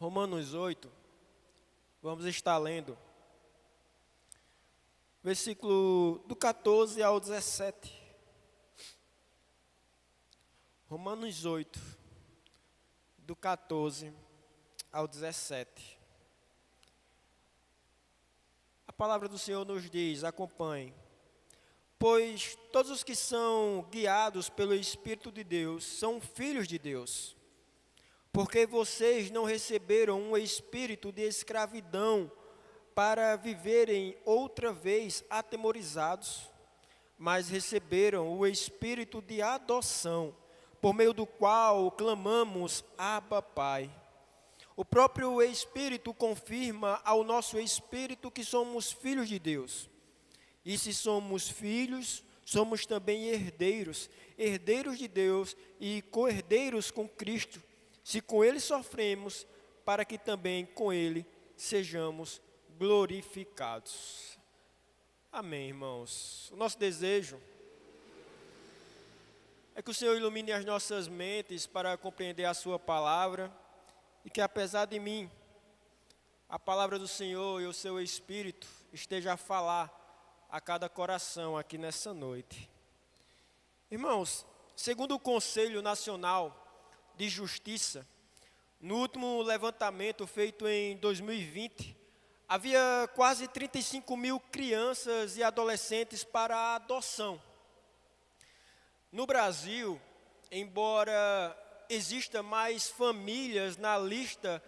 Romanos 8, vamos estar lendo, versículo do 14 ao 17. Romanos 8, do 14 ao 17. A palavra do Senhor nos diz, acompanhe. Pois todos os que são guiados pelo Espírito de Deus são filhos de Deus. Porque vocês não receberam um espírito de escravidão para viverem outra vez atemorizados, mas receberam o espírito de adoção, por meio do qual clamamos, Abba, Pai. O próprio Espírito confirma ao nosso espírito que somos filhos de Deus. E se somos filhos, somos também herdeiros, herdeiros de Deus e co-herdeiros com Cristo, se com Ele sofremos, para que também com Ele sejamos glorificados. Amém, irmãos. O nosso desejo é que o Senhor ilumine as nossas mentes para compreender a sua palavra e que, apesar de mim, a palavra do Senhor e o seu Espírito esteja a falar a cada coração aqui nessa noite. Irmãos, segundo o Conselho Nacional de Justiça, no último levantamento feito em 2020, havia quase 35 mil crianças e adolescentes para a adoção. No Brasil, embora exista mais famílias na lista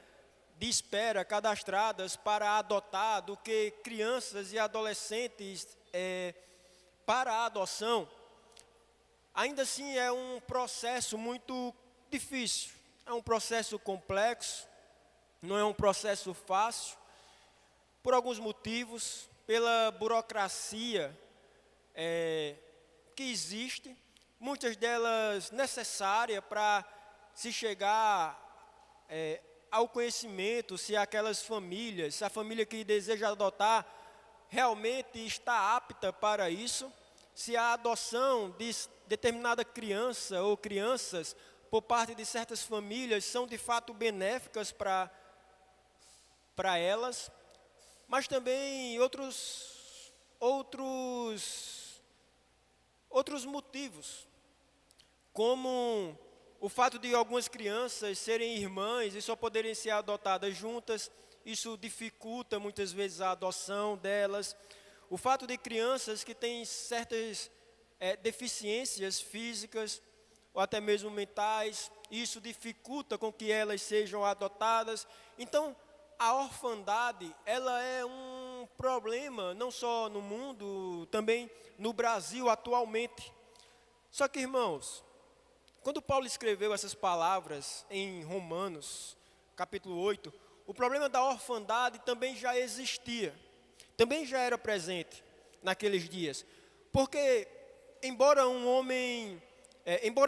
de espera cadastradas para adotar do que crianças e adolescentes para a adoção, ainda assim é um processo muito difícil, é um processo complexo, não é um processo fácil, por alguns motivos, pela burocracia que existe, muitas delas necessárias para se chegar ao conhecimento, se aquelas famílias, se a família que deseja adotar realmente está apta para isso, se a adoção de determinada criança ou crianças por parte de certas famílias são de fato benéficas para elas, mas também outros motivos, como o fato de algumas crianças serem irmãs e só poderem ser adotadas juntas, isso dificulta muitas vezes a adoção delas. O fato de crianças que têm certas deficiências físicas ou até mesmo mentais, isso dificulta com que elas sejam adotadas. Então, a orfandade, ela é um problema, não só no mundo, também no Brasil atualmente. Só que, irmãos, quando Paulo escreveu essas palavras em Romanos, capítulo 8, o problema da orfandade também já existia, também já era presente naqueles dias. Porque, embora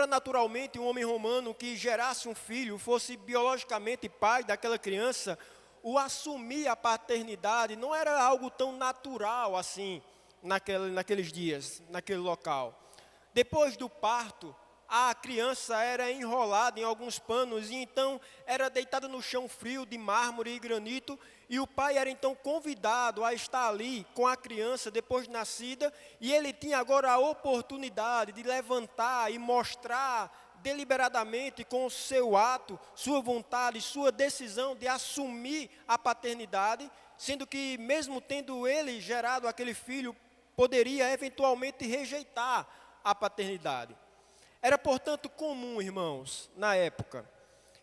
naturalmente um homem romano que gerasse um filho fosse biologicamente pai daquela criança, o assumir a paternidade não era algo tão natural assim naqueles dias, naquele local. Depois do parto, a criança era enrolada em alguns panos e então era deitada no chão frio de mármore e granito, e o pai era então convidado a estar ali com a criança depois de nascida, e ele tinha agora a oportunidade de levantar e mostrar deliberadamente com o seu ato, sua vontade, sua decisão de assumir a paternidade, sendo que mesmo tendo ele gerado aquele filho, poderia eventualmente rejeitar a paternidade. Era, portanto, comum, irmãos, na época,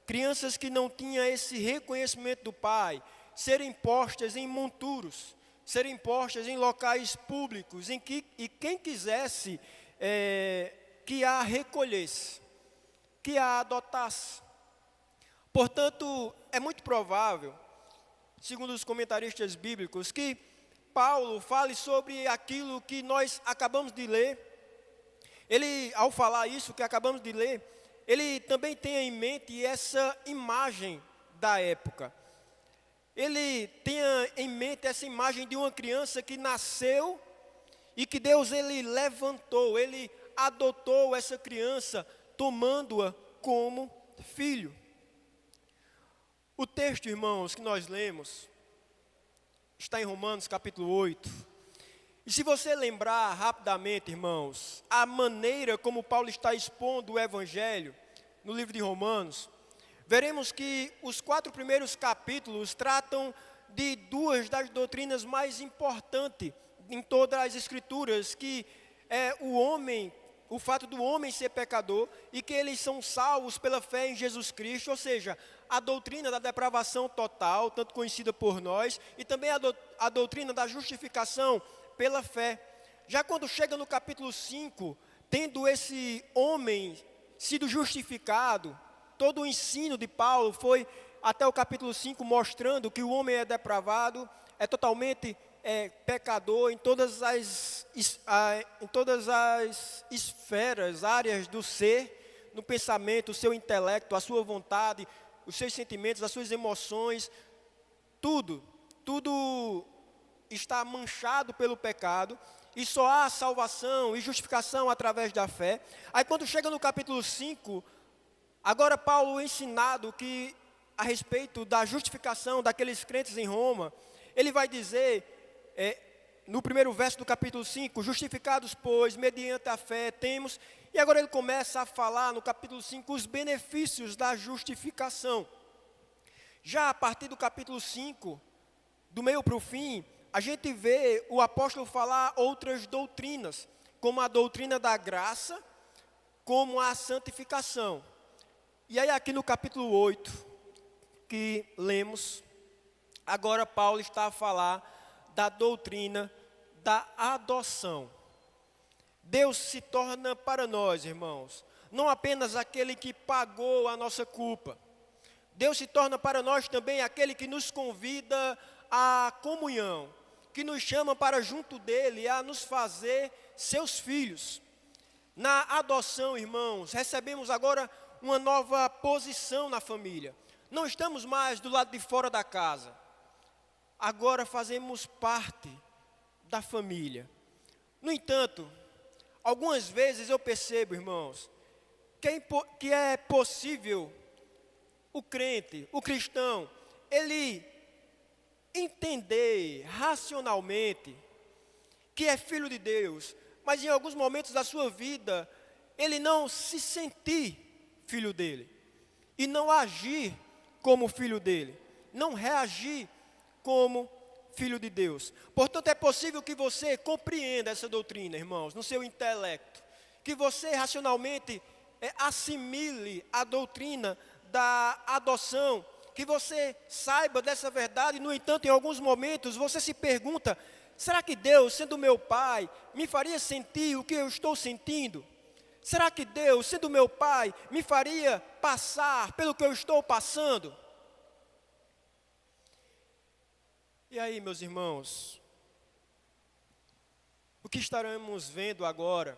crianças que não tinham esse reconhecimento do pai, serem postas em monturos, serem postas em locais públicos, e quem quisesse que a recolhesse, que a adotasse. Portanto, é muito provável, segundo os comentaristas bíblicos, que Paulo fale sobre aquilo que nós acabamos de ler. Ele, ao falar isso que acabamos de ler, ele também tem em mente essa imagem da época. Ele tem em mente essa imagem de uma criança que nasceu e que Deus ele levantou, ele adotou essa criança, tomando-a como filho. O texto, irmãos, que nós lemos, está em Romanos capítulo 8. E se você lembrar rapidamente, irmãos, a maneira como Paulo está expondo o Evangelho no livro de Romanos, veremos que os 4 primeiros capítulos tratam de 2 das doutrinas mais importantes em todas as Escrituras, que é o fato do homem ser pecador e que eles são salvos pela fé em Jesus Cristo, ou seja, a doutrina da depravação total, tanto conhecida por nós, e também a doutrina da justificação pela fé. Já quando chega no capítulo 5, tendo esse homem sido justificado, todo o ensino de Paulo foi até o capítulo 5 mostrando que o homem é depravado, é totalmente pecador em todas as esferas, áreas do ser, no pensamento, o seu intelecto, a sua vontade, os seus sentimentos, as suas emoções, tudo está manchado pelo pecado, e só há salvação e justificação através da fé. Aí quando chega no capítulo 5, agora Paulo ensinado que a respeito da justificação daqueles crentes em Roma, ele vai dizer, no primeiro verso do capítulo 5, justificados, pois, mediante a fé temos, e agora ele começa a falar no capítulo 5 os benefícios da justificação. Já a partir do capítulo 5, do meio para o fim, a gente vê o apóstolo falar outras doutrinas, como a doutrina da graça, como a santificação. E aí aqui no capítulo 8, que lemos, agora Paulo está a falar da doutrina da adoção. Deus se torna para nós, irmãos, não apenas aquele que pagou a nossa culpa. Deus se torna para nós também aquele que nos convida à comunhão, que nos chama para junto dele a nos fazer seus filhos. Na adoção, irmãos, recebemos agora uma nova posição na família. Não estamos mais do lado de fora da casa. Agora fazemos parte da família. No entanto, algumas vezes eu percebo, irmãos, que é possível o crente, o cristão, ele entender racionalmente que é filho de Deus, mas em alguns momentos da sua vida, ele não se sentir filho dele, e não agir como filho dele, não reagir como filho de Deus. Portanto, é possível que você compreenda essa doutrina, irmãos, no seu intelecto, que você racionalmente assimile a doutrina da adoção, que você saiba dessa verdade. No entanto, em alguns momentos, você se pergunta, será que Deus, sendo meu pai, me faria sentir o que eu estou sentindo? Será que Deus, sendo meu pai, me faria passar pelo que eu estou passando? E aí, meus irmãos, o que estaremos vendo agora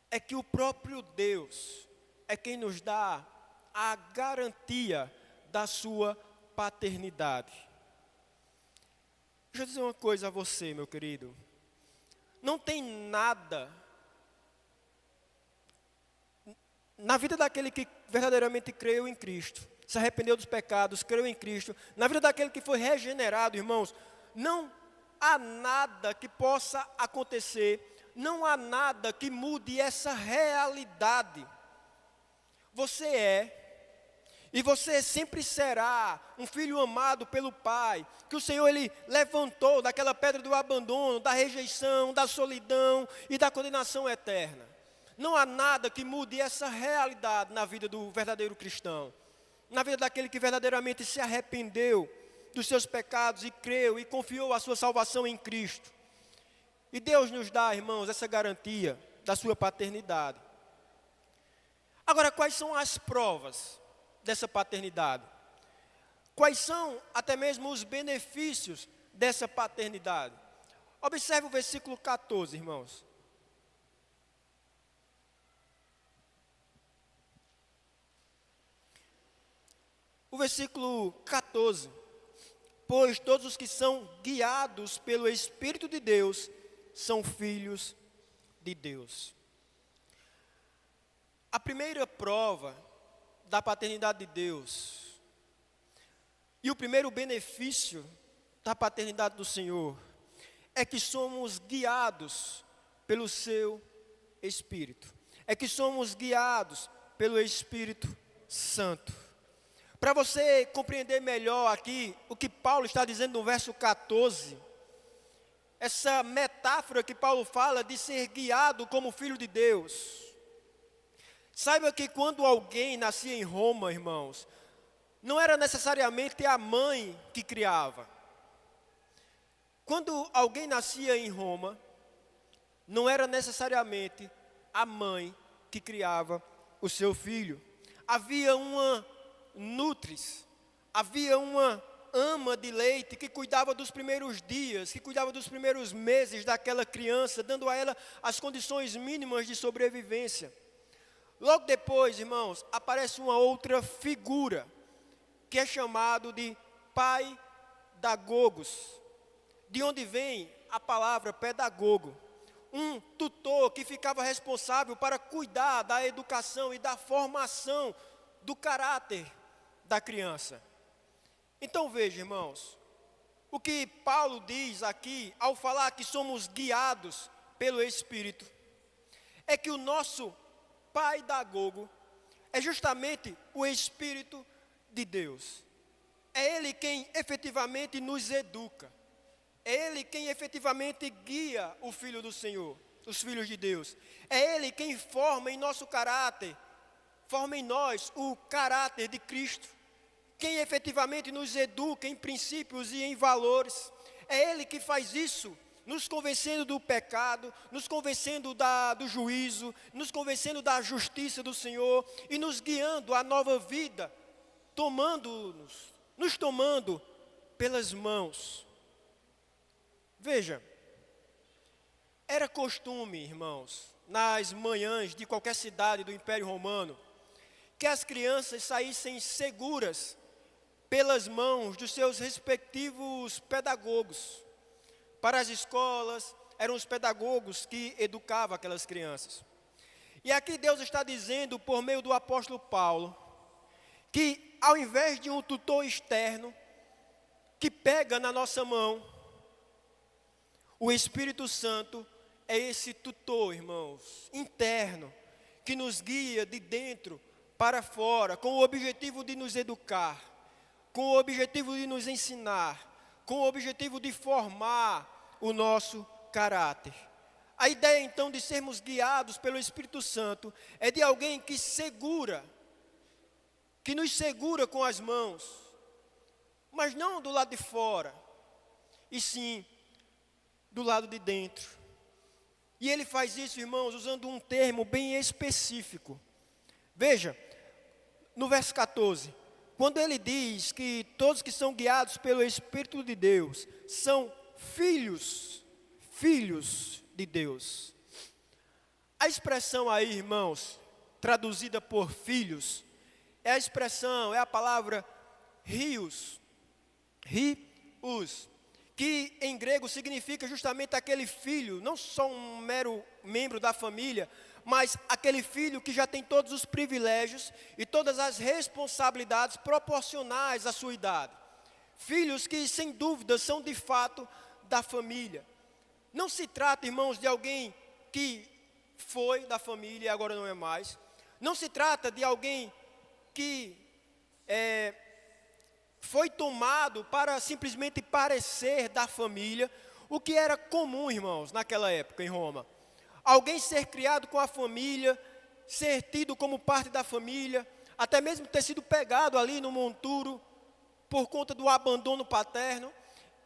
é que o próprio Deus é quem nos dá a garantia da sua paternidade. Deixa eu dizer uma coisa a você, meu querido. Não tem nada na vida daquele que verdadeiramente creu em Cristo, se arrependeu dos pecados, creu em Cristo, na vida daquele que foi regenerado, irmãos, não há nada que possa acontecer, não há nada que mude essa realidade. Você é, e você sempre será um filho amado pelo Pai, que o Senhor ele levantou daquela pedra do abandono, da rejeição, da solidão e da condenação eterna. Não há nada que mude essa realidade na vida do verdadeiro cristão, na vida daquele que verdadeiramente se arrependeu dos seus pecados e creu e confiou a sua salvação em Cristo. E Deus nos dá, irmãos, essa garantia da sua paternidade. Agora, quais são as provas dessa paternidade? Quais são até mesmo os benefícios dessa paternidade? Observe o versículo 14, irmãos. O versículo 14, pois todos os que são guiados pelo Espírito de Deus são filhos de Deus. A primeira prova da paternidade de Deus E o primeiro benefício da paternidade do Senhor é que somos guiados pelo seu Espírito. É que somos guiados pelo Espírito Santo. Para você compreender melhor aqui o que Paulo está dizendo no verso 14, essa metáfora que Paulo fala de ser guiado como filho de Deus. Saiba que quando alguém nascia em Roma, irmãos, não era necessariamente a mãe que criava. Quando alguém nascia em Roma, não era necessariamente a mãe que criava o seu filho. Havia uma nutris, havia uma ama de leite que cuidava dos primeiros dias, que cuidava dos primeiros meses daquela criança, dando a ela as condições mínimas de sobrevivência. Logo depois, irmãos, aparece uma outra figura, que é chamado de pai dagogos, de onde vem a palavra pedagogo. Um tutor que ficava responsável para cuidar da educação e da formação do caráter da criança. Então veja, irmãos, o que Paulo diz aqui, ao falar que somos guiados pelo Espírito, é que o nosso pai dagogo é justamente o Espírito de Deus. É Ele quem efetivamente nos educa. É Ele quem efetivamente guia o Filho do Senhor, os filhos de Deus. É Ele quem forma em nosso caráter, forma em nós o caráter de Cristo. Quem efetivamente nos educa em princípios e em valores. É Ele que faz isso, nos convencendo do pecado, nos convencendo do juízo, nos convencendo da justiça do Senhor e nos guiando à nova vida, nos tomando pelas mãos. Veja, era costume, irmãos, nas manhãs de qualquer cidade do Império Romano, que as crianças saíssem seguras pelas mãos dos seus respectivos pedagogos. Para as escolas, eram os pedagogos que educavam aquelas crianças. E aqui Deus está dizendo, por meio do apóstolo Paulo, que ao invés de um tutor externo, que pega na nossa mão, o Espírito Santo é esse tutor, irmãos, interno, que nos guia de dentro para fora, com o objetivo de nos educar, com o objetivo de nos ensinar, com o objetivo de formar o nosso caráter. A ideia então de sermos guiados pelo Espírito Santo é de alguém que nos segura com as mãos, mas não do lado de fora, e sim do lado de dentro. E ele faz isso, irmãos, usando um termo bem específico. Veja, no verso 14, quando ele diz que todos que são guiados pelo Espírito de Deus são filhos de Deus. A expressão aí, irmãos, traduzida por filhos, é a palavra rios, que em grego significa justamente aquele filho, não só um mero membro da família, mas aquele filho que já tem todos os privilégios e todas as responsabilidades proporcionais à sua idade. Filhos que, sem dúvida, são de fato da família. Não se trata, irmãos, de alguém que foi da família e agora não é mais. Não se trata de alguém que foi tomado para simplesmente parecer da família, o que era comum, irmãos, naquela época em Roma. Alguém ser criado com a família, ser tido como parte da família, até mesmo ter sido pegado ali no monturo por conta do abandono paterno.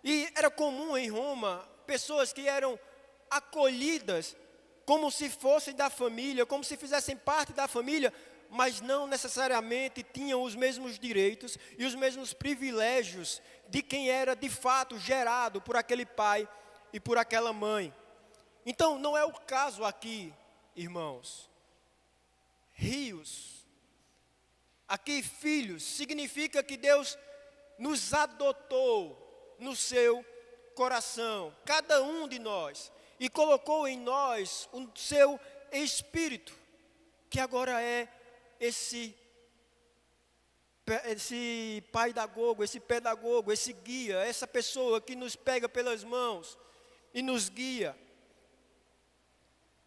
E era comum em Roma pessoas que eram acolhidas como se fossem da família, como se fizessem parte da família, mas não necessariamente tinham os mesmos direitos e os mesmos privilégios de quem era de fato gerado por aquele pai e por aquela mãe. Então, não é o caso aqui, irmãos. Rios, aqui filhos, significa que Deus nos adotou no seu coração, cada um de nós, e colocou em nós o seu Espírito, que agora é esse esse pedagogo, esse guia, essa pessoa que nos pega pelas mãos e nos guia.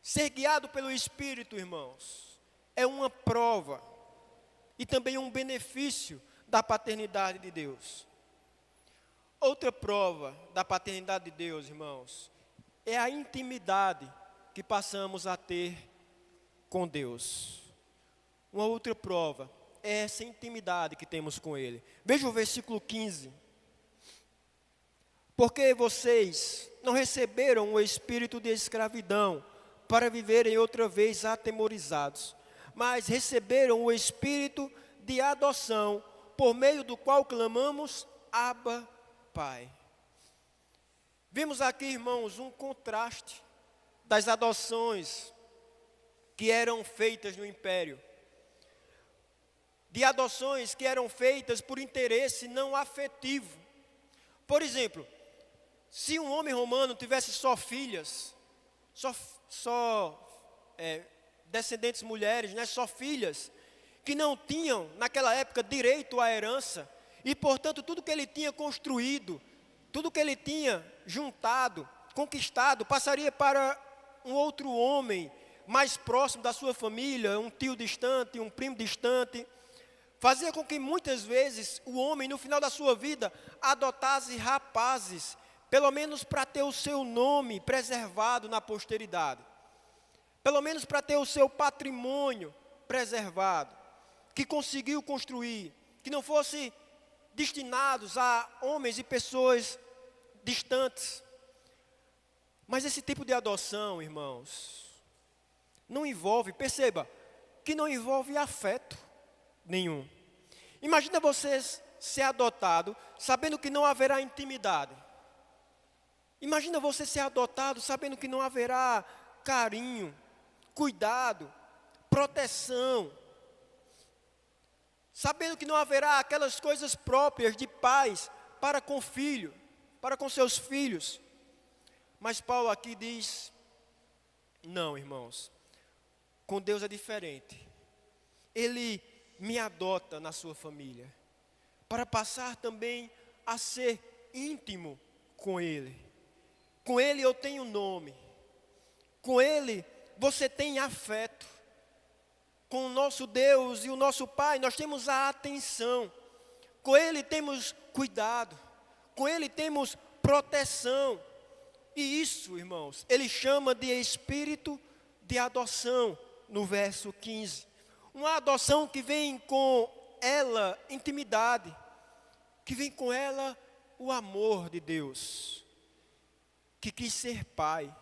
Ser guiado pelo Espírito, irmãos, é uma prova e também um benefício da paternidade de Deus. Outra prova da paternidade de Deus, irmãos, é a intimidade que passamos a ter com Deus. Uma outra prova é essa intimidade que temos com Ele. Veja o versículo 15. Porque vocês não receberam o espírito de escravidão para viverem outra vez atemorizados, mas receberam o espírito de adoção, por meio do qual clamamos, Abba, Pai. Vimos aqui, irmãos, um contraste das adoções que eram feitas no império. De adoções que eram feitas por interesse não afetivo. Por exemplo, se um homem romano tivesse só filhas, descendentes mulheres, né, só filhas, que não tinham, naquela época, direito à herança, e, portanto, tudo que ele tinha construído, tudo que ele tinha juntado, conquistado, passaria para um outro homem mais próximo da sua família, um tio distante, um primo distante. Fazia com que muitas vezes o homem, no final da sua vida, adotasse rapazes, pelo menos para ter o seu nome preservado na posteridade, pelo menos para ter o seu patrimônio preservado, que conseguiu construir, que não fosse destinados a homens e pessoas distantes. Mas esse tipo de adoção, irmãos, não envolve, perceba, que não envolve afeto nenhum. Imagina você ser adotado, sabendo que não haverá intimidade. Imagina você ser adotado, sabendo que não haverá carinho, cuidado, proteção. Sabendo que não haverá aquelas coisas próprias de pais para com filho, para com seus filhos. Mas Paulo aqui diz, não, irmãos, com Deus é diferente. Ele me adota na sua família, para passar também a ser íntimo com Ele. Com Ele eu tenho nome, com Ele você tem afeto. Com o nosso Deus e o nosso Pai nós temos a atenção, com Ele temos cuidado, com Ele temos proteção. E isso, irmãos, Ele chama de espírito de adoção, no verso 15. Uma adoção que vem com ela intimidade, que vem com ela o amor de Deus, que quis ser Pai,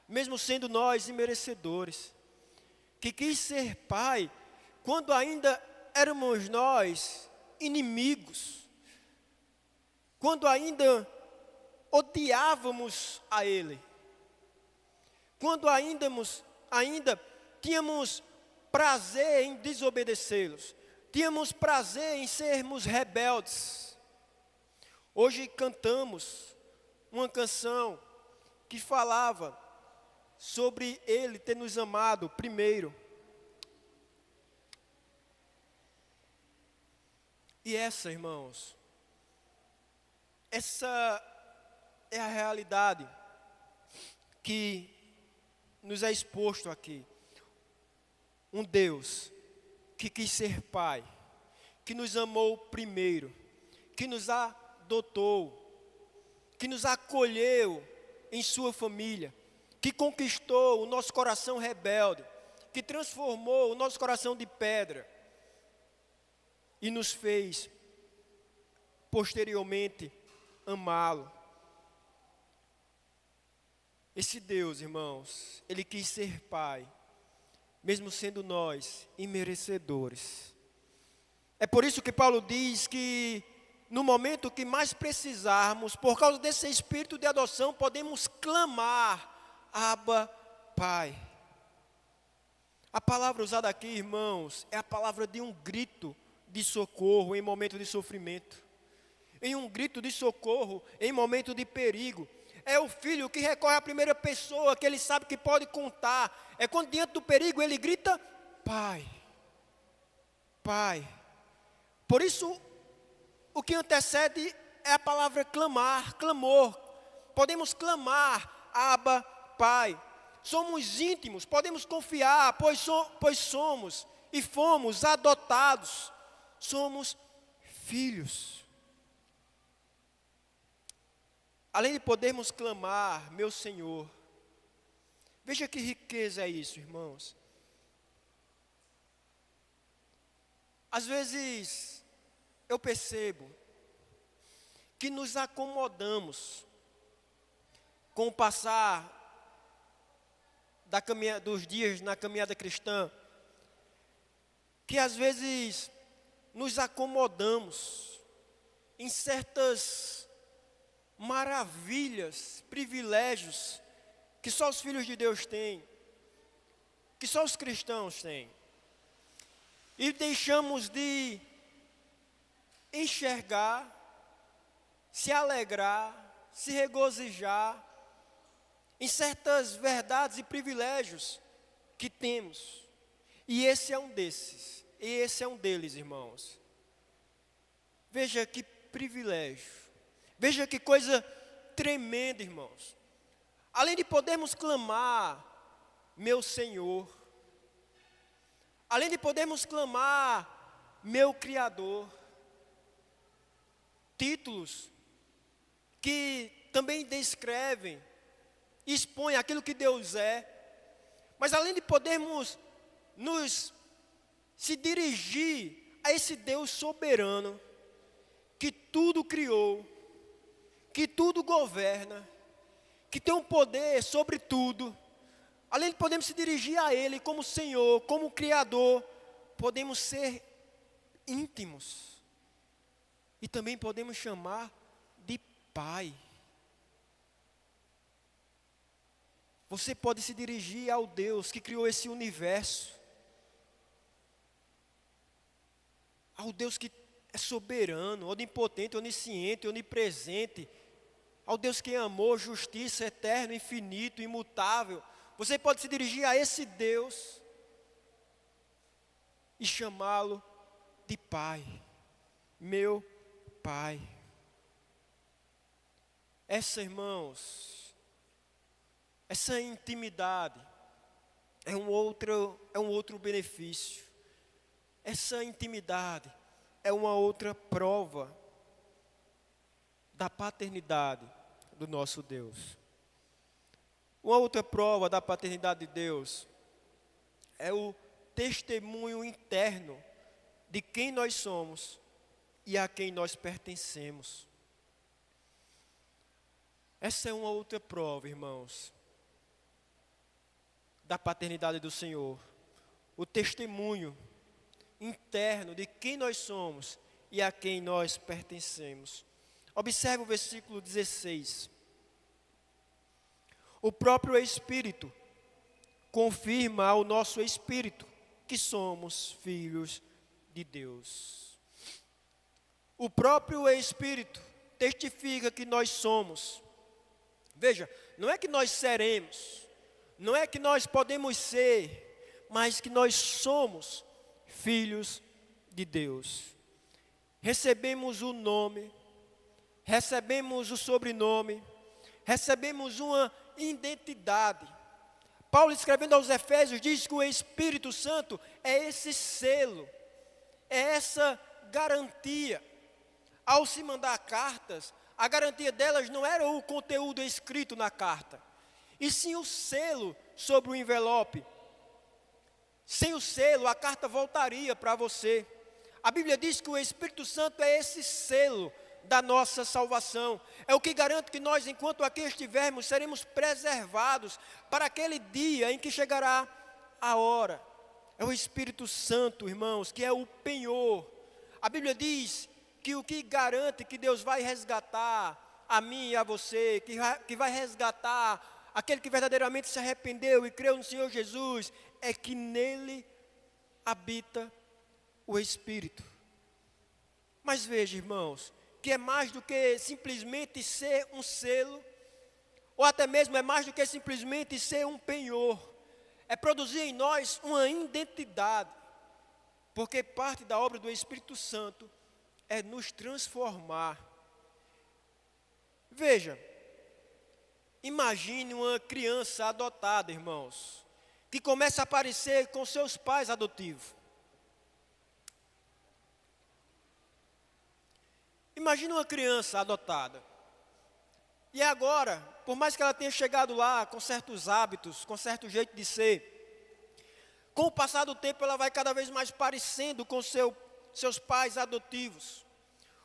mesmo sendo nós imerecedores, que quis ser Pai, quando ainda éramos nós inimigos, quando ainda odiávamos a Ele, quando ainda tínhamos prazer em desobedecê-los, tínhamos prazer em sermos rebeldes. Hoje cantamos uma canção que falava sobre Ele ter nos amado primeiro. E essa, irmãos, essa é a realidade que nos é exposto aqui. Um Deus que quis ser Pai, que nos amou primeiro, que nos adotou, que nos acolheu em sua família, que conquistou o nosso coração rebelde, que transformou o nosso coração de pedra e nos fez posteriormente amá-lo. Esse Deus, irmãos, Ele quis ser Pai, mesmo sendo nós imerecedores. É por isso que Paulo diz que no momento que mais precisarmos, por causa desse espírito de adoção, podemos clamar, Abba, Pai. A palavra usada aqui, irmãos, é a palavra de um grito de socorro em momento de sofrimento, em um grito de socorro em momento de perigo. É o filho que recorre à primeira pessoa que ele sabe que pode contar. É quando diante do perigo ele grita, Pai, Pai. Por isso, o que antecede é a palavra clamar, clamor. Podemos clamar, Abba, Pai. Somos íntimos, podemos confiar, pois somos e fomos adotados. Somos filhos. Além de podermos clamar, meu Senhor. Veja que riqueza é isso, irmãos. Às vezes, eu percebo que nos acomodamos com o passar dos dias na caminhada cristã, que às vezes nos acomodamos em certas maravilhas, privilégios que só os filhos de Deus têm, que só os cristãos têm, e deixamos de enxergar, se alegrar, se regozijar em certas verdades e privilégios que temos. E esse é um desses, e esse é um deles, irmãos. Veja que privilégio, veja que coisa tremenda, irmãos. Além de podermos clamar, meu Senhor, além de podermos clamar, meu Criador, títulos que também descrevem, expõem aquilo que Deus é, mas além de podermos se dirigir a esse Deus soberano, que tudo criou, que tudo governa, que tem um poder sobre tudo, além de podermos se dirigir a Ele como Senhor, como Criador, podemos ser íntimos, e também podemos chamar de Pai. Você pode se dirigir ao Deus que criou esse universo, ao Deus que é soberano, onipotente, onisciente, onipresente, ao Deus que é amor, justiça, eterno, infinito, imutável. Você pode se dirigir a esse Deus e chamá-lo de Pai, meu Pai. Irmãos, essa intimidade é um outro benefício. Essa intimidade é uma outra prova da paternidade do nosso Deus. Uma outra prova da paternidade de Deus é o testemunho interno de quem nós somos e a quem nós pertencemos. Essa é uma outra prova, irmãos, da paternidade do Senhor. O testemunho interno de quem nós somos e a quem nós pertencemos. Observe o versículo 16. O próprio Espírito confirma ao nosso espírito que somos filhos de Deus. O próprio Espírito testifica que nós somos. Veja, não é que nós seremos, não é que nós podemos ser, mas que nós somos filhos de Deus. Recebemos o nome, recebemos o sobrenome, recebemos uma identidade. Paulo, escrevendo aos Efésios, diz que o Espírito Santo é esse selo, é essa garantia. Ao se mandar cartas, a garantia delas não era o conteúdo escrito na carta, e sim o selo sobre o envelope. Sem o selo, a carta voltaria para você. A Bíblia diz que o Espírito Santo é esse selo da nossa salvação. É o que garante que nós, enquanto aqui estivermos, seremos preservados para aquele dia em que chegará a hora. É o Espírito Santo, irmãos, que é o penhor. A Bíblia diz que o que garante que Deus vai resgatar a mim e a você, que vai resgatar aquele que verdadeiramente se arrependeu e creu no Senhor Jesus, é que nele habita o Espírito. Mas veja, irmãos, que é mais do que simplesmente ser um selo, ou até mesmo é mais do que simplesmente ser um penhor. É produzir em nós uma identidade, porque parte da obra do Espírito Santo é nos transformar. Veja, imagine uma criança adotada, irmãos, que começa a aparecer com seus pais adotivos. Imagine uma criança adotada. E agora, por mais que ela tenha chegado lá com certos hábitos, com certo jeito de ser, com o passar do tempo ela vai cada vez mais parecendo com seus pais adotivos.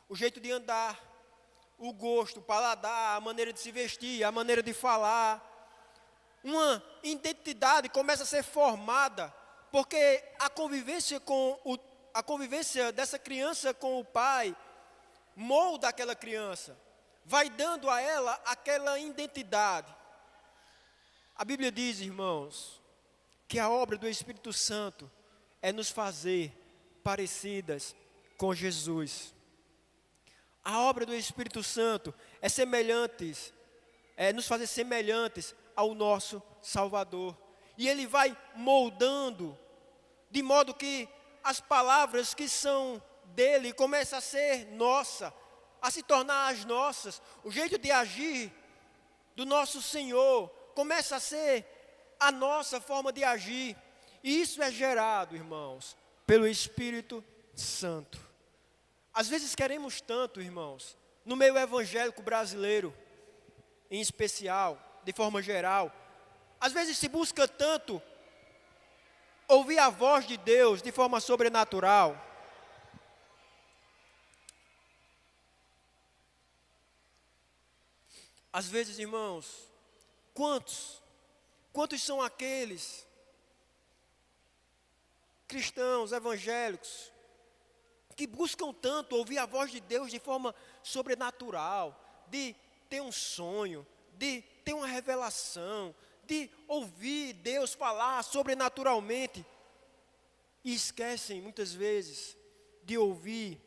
O jeito de andar, o gosto, o paladar, a maneira de se vestir, a maneira de falar. Uma identidade começa a ser formada, porque a convivência dessa criança com o pai molda aquela criança, vai dando a ela aquela identidade. A Bíblia diz, irmãos, que a obra do Espírito Santo é nos fazer parecidas com Jesus. A obra do Espírito Santo é nos fazer semelhantes ao nosso Salvador. E Ele vai moldando, de modo que as palavras que são dele começam a ser nossa, a se tornar as nossas. O jeito de agir do nosso Senhor começa a ser a nossa forma de agir. E isso é gerado, irmãos, pelo Espírito Santo. Às vezes queremos tanto, irmãos, no meio evangélico brasileiro, em especial, de forma geral, às vezes se busca tanto ouvir a voz de Deus de forma sobrenatural. Às vezes, irmãos, quantos são aqueles cristãos evangélicos que buscam tanto ouvir a voz de Deus de forma sobrenatural, de ter um sonho, de ter uma revelação, de ouvir Deus falar sobrenaturalmente, e esquecem muitas vezes de ouvir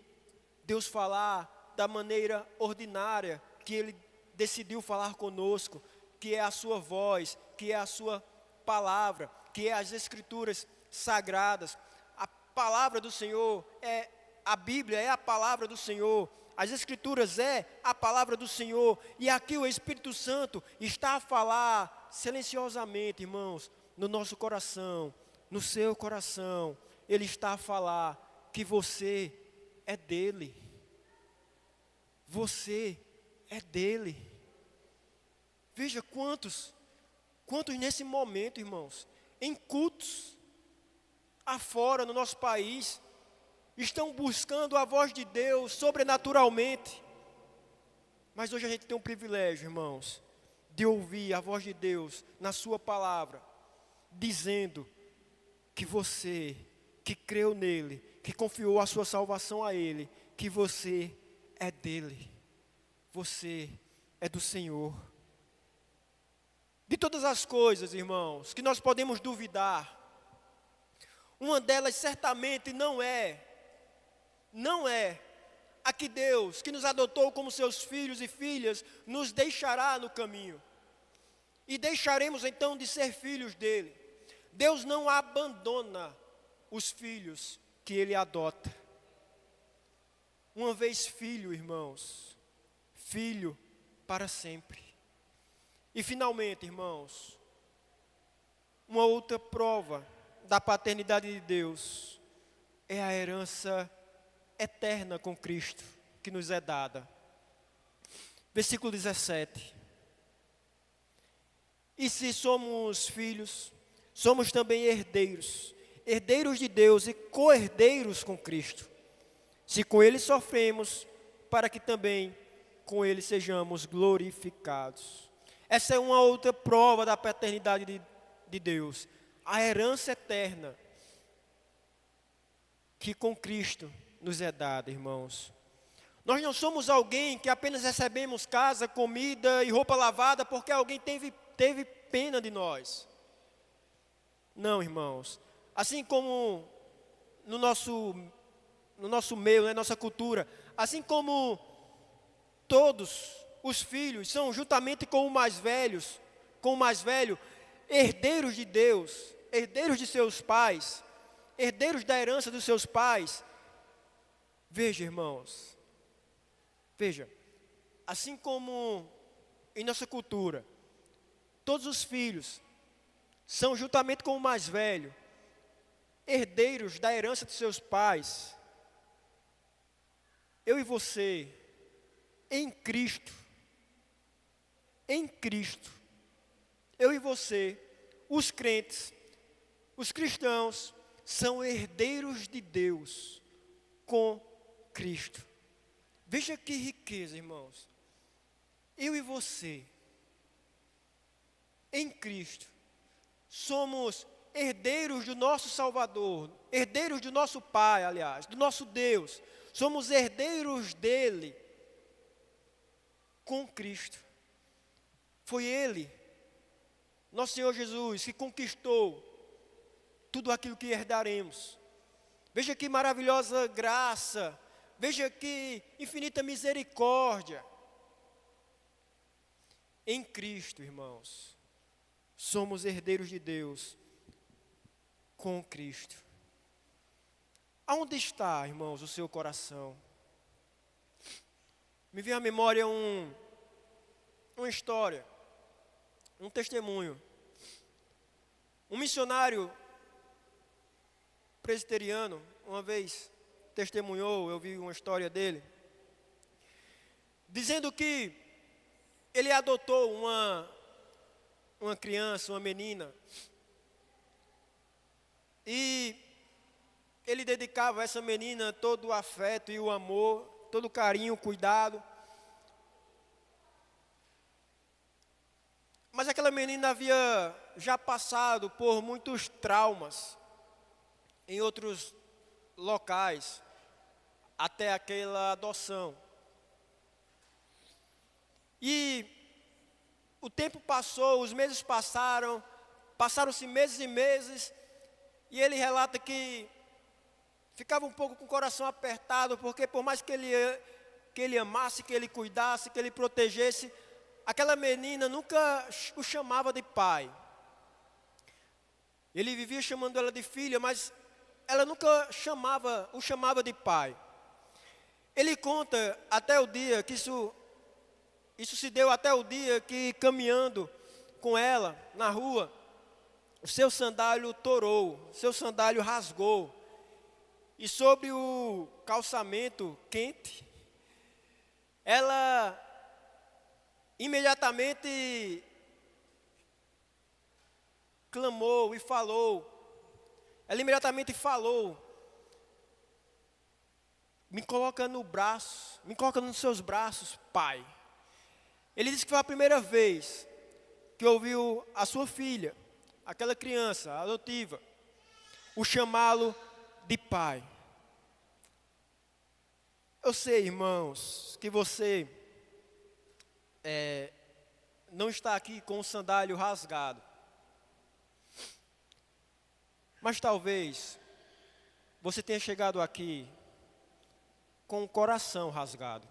Deus falar da maneira ordinária que Ele decidiu falar conosco, que é a sua voz, que é a sua palavra, que é as Escrituras sagradas. A palavra do Senhor a Bíblia é a palavra do Senhor, as Escrituras é a palavra do Senhor, e aqui o Espírito Santo está a falar silenciosamente, irmãos, no nosso coração, no seu coração. Ele está a falar que você é dele. Você é dele. Veja quantos nesse momento, irmãos, em cultos, afora no nosso país, estão buscando a voz de Deus sobrenaturalmente. Mas hoje a gente tem um privilégio, irmãos, de ouvir a voz de Deus na sua palavra, dizendo que você, que creu nele, que confiou a sua salvação a ele, que você é dele, você é do Senhor. De todas as coisas, irmãos, que nós podemos duvidar, uma delas certamente não é a que Deus, que nos adotou como seus filhos e filhas, nos deixará no caminho. E deixaremos então de ser filhos dele. Deus não abandona os filhos que ele adota. Uma vez filho, irmãos, filho para sempre. E finalmente, irmãos, uma outra prova da paternidade de Deus é a herança eterna com Cristo que nos é dada. Versículo 17. E se somos filhos, somos também herdeiros, herdeiros de Deus e co-herdeiros com Cristo. Se com Ele sofremos, para que também com Ele sejamos glorificados. Essa é uma outra prova da paternidade de Deus. A herança eterna que com Cristo nos é dada, irmãos. Nós não somos alguém que apenas recebemos casa, comida e roupa lavada porque alguém teve pena de nós. Não, irmãos. Assim como no nosso meio, na nossa cultura, assim como todos os filhos são juntamente com o mais velho, herdeiros de Deus, herdeiros de seus pais, herdeiros da herança dos seus pais, Veja, irmãos, veja, assim como em nossa cultura, todos os filhos são, juntamente com o mais velho, herdeiros da herança de seus pais. Eu e você, em Cristo, eu e você, os crentes, os cristãos, são herdeiros de Deus com Cristo. Veja que riqueza, irmãos. Eu e você, em Cristo, somos herdeiros do nosso Salvador, herdeiros do nosso Pai, aliás, do nosso Deus. Somos herdeiros dele com Cristo. Foi Ele, nosso Senhor Jesus, que conquistou tudo aquilo que herdaremos. Veja que maravilhosa graça, veja que infinita misericórdia. Em Cristo, irmãos, somos herdeiros de Deus com Cristo. Aonde está, irmãos, o seu coração? Me veio à memória uma história, um testemunho. Um missionário presbiteriano, uma vez testemunhou, eu vi uma história dele, dizendo que ele adotou uma criança, uma menina, e ele dedicava a essa menina todo o afeto e o amor, todo o carinho, o cuidado. Mas aquela menina havia já passado por muitos traumas em outros locais, até aquela adoção. E o tempo passou, os meses passaram, passaram-se meses e meses, e ele relata que ficava um pouco com o coração apertado, porque por mais que ele amasse, que ele cuidasse, que ele protegesse, aquela menina nunca o chamava de pai. Ele vivia chamando ela de filha, mas ela nunca o chamava de pai. Ele conta até o dia que isso se deu até o dia que, caminhando com ela na rua, o seu sandálio torou, o seu sandálio rasgou. E sobre o calçamento quente, ela imediatamente clamou e falou. Ela imediatamente falou: me coloca no braço, me coloca nos seus braços, pai. Ele disse que foi a primeira vez que ouviu a sua filha, aquela criança adotiva, o chamá-lo de pai. Eu sei, irmãos, que você não está aqui com o sandálio rasgado. Mas talvez você tenha chegado aqui com o coração rasgado.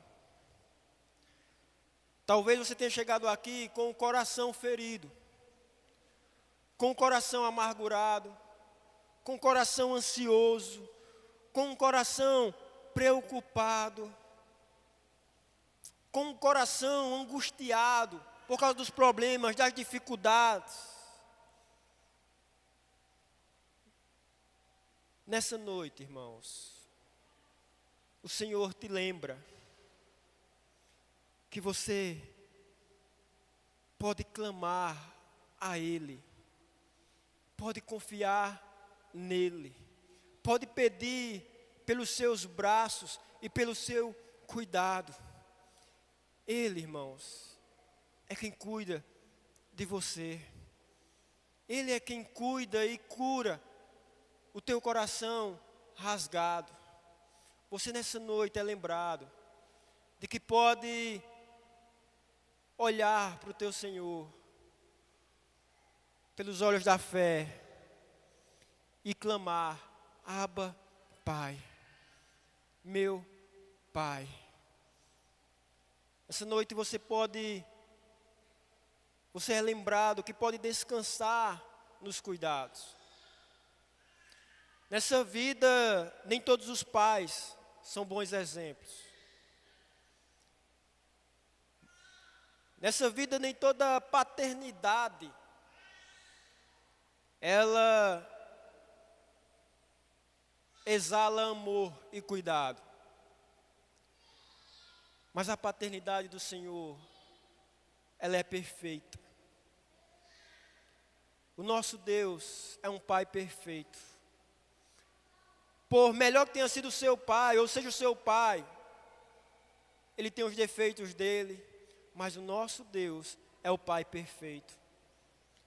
Talvez você tenha chegado aqui com o coração ferido, com o coração amargurado, com o coração ansioso, com o coração preocupado, com o coração angustiado por causa dos problemas, das dificuldades. Nessa noite, irmãos, o Senhor te lembra que você pode clamar a Ele, pode confiar nele, pode pedir pelos seus braços e pelo seu cuidado. Ele, irmãos, é quem cuida de você. Ele é quem cuida e cura o teu coração rasgado. Você nessa noite é lembrado de que pode olhar para o teu Senhor pelos olhos da fé e clamar: Abba, Pai, meu Pai. Essa noite você é lembrado que pode descansar nos cuidados. Nessa vida, nem todos os pais são bons exemplos. Nessa vida, nem toda paternidade, ela exala amor e cuidado. Mas a paternidade do Senhor, ela é perfeita. O nosso Deus é um Pai perfeito. Por melhor que tenha sido o seu pai, ou seja o seu pai, ele tem os defeitos dele, mas o nosso Deus é o Pai perfeito.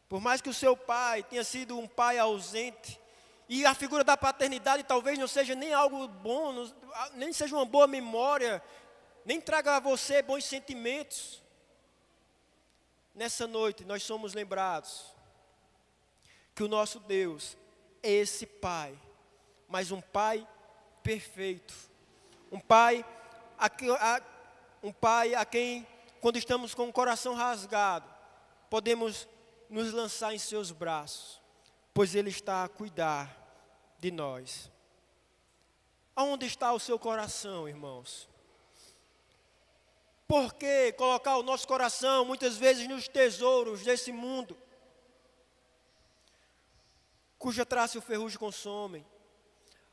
Por mais que o seu pai tenha sido um pai ausente, e a figura da paternidade talvez não seja nem algo bom, nem seja uma boa memória, nem traga a você bons sentimentos. Nessa noite nós somos lembrados que o nosso Deus é esse Pai, mas um Pai perfeito. Um Pai a quem, quando estamos com o coração rasgado, podemos nos lançar em seus braços, pois Ele está a cuidar de nós. Aonde está o seu coração, irmãos? Por que colocar o nosso coração muitas vezes nos tesouros desse mundo, cuja traça e o ferrugem consomem?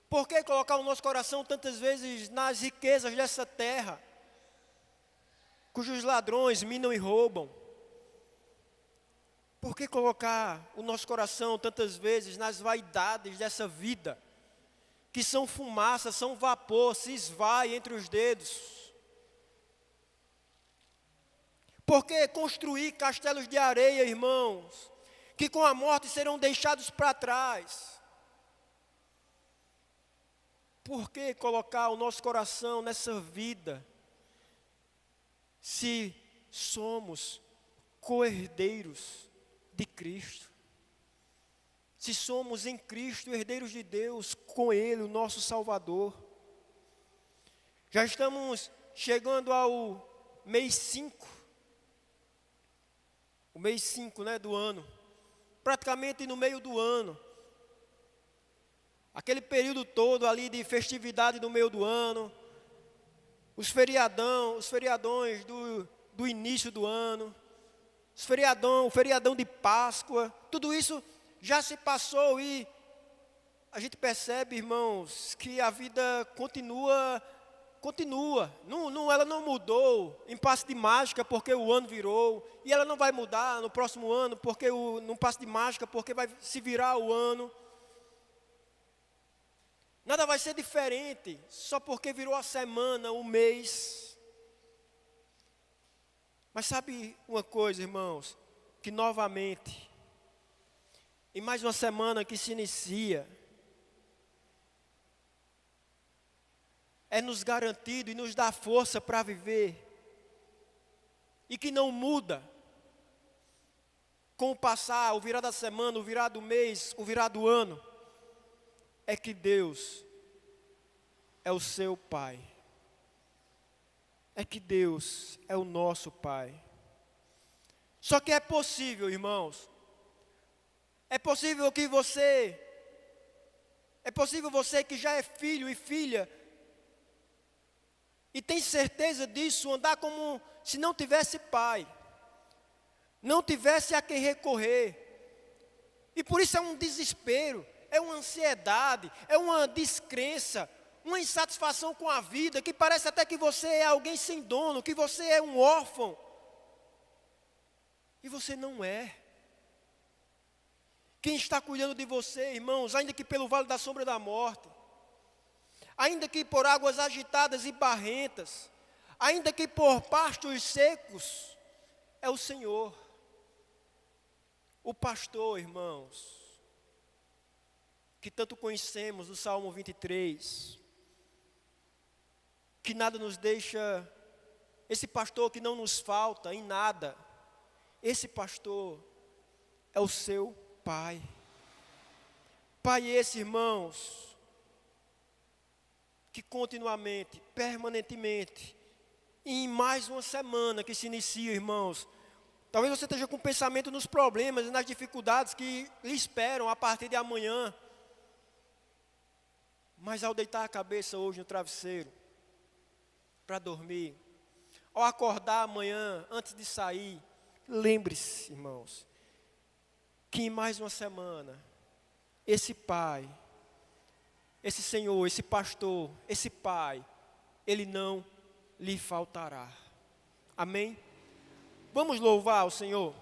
Por que colocar o nosso coração tantas vezes nas riquezas dessa terra, cujos ladrões minam e roubam? Por que colocar o nosso coração tantas vezes nas vaidades dessa vida, que são fumaça, são vapor, se esvai entre os dedos? Por que construir castelos de areia, irmãos, que com a morte serão deixados para trás? Por que colocar o nosso coração nessa vida, se somos co-herdeiros de Cristo? Se somos em Cristo herdeiros de Deus, com Ele, o nosso Salvador. Já estamos chegando ao mês 5. O mês 5, do ano. Praticamente no meio do ano. Aquele período todo ali de festividade no meio do ano. Os feriadões do início do ano. O feriadão de Páscoa. Tudo isso já se passou e a gente percebe, irmãos, que a vida continua. Ela não mudou em passe de mágica porque o ano virou. E ela não vai mudar no próximo ano num passe de mágica porque vai se virar o ano. Nada vai ser diferente só porque virou a semana, o mês. Mas sabe uma coisa, irmãos? Que novamente, em mais uma semana que se inicia, é nos garantido e nos dá força para viver. E que não muda com o passar, o virar da semana, o virar do mês, o virar do ano. É que Deus é o seu Pai. É que Deus é o nosso Pai. Só que é possível, irmãos. É possível você que já é filho e filha, e tem certeza disso, andar como se não tivesse pai, não tivesse a quem recorrer. E por isso é um desespero, é uma ansiedade, é uma descrença, uma insatisfação com a vida, que parece até que você é alguém sem dono, que você é um órfão. E você não é. Quem está cuidando de você, irmãos, ainda que pelo vale da sombra da morte, ainda que por águas agitadas e barrentas, ainda que por pastos secos, é o Senhor. O pastor, irmãos, que tanto conhecemos no Salmo 23, que nada nos deixa, esse pastor que não nos falta em nada, esse pastor é o seu Pai. Pai esse, irmãos, que continuamente, permanentemente, em mais uma semana que se inicia, irmãos, talvez você esteja com pensamento nos problemas e nas dificuldades que lhe esperam a partir de amanhã. Mas ao deitar a cabeça hoje no travesseiro, para dormir, ao acordar amanhã, antes de sair, lembre-se, irmãos, que em mais uma semana, esse pai, esse Senhor, esse pastor, esse pai, ele não lhe faltará. Amém? Vamos louvar o Senhor.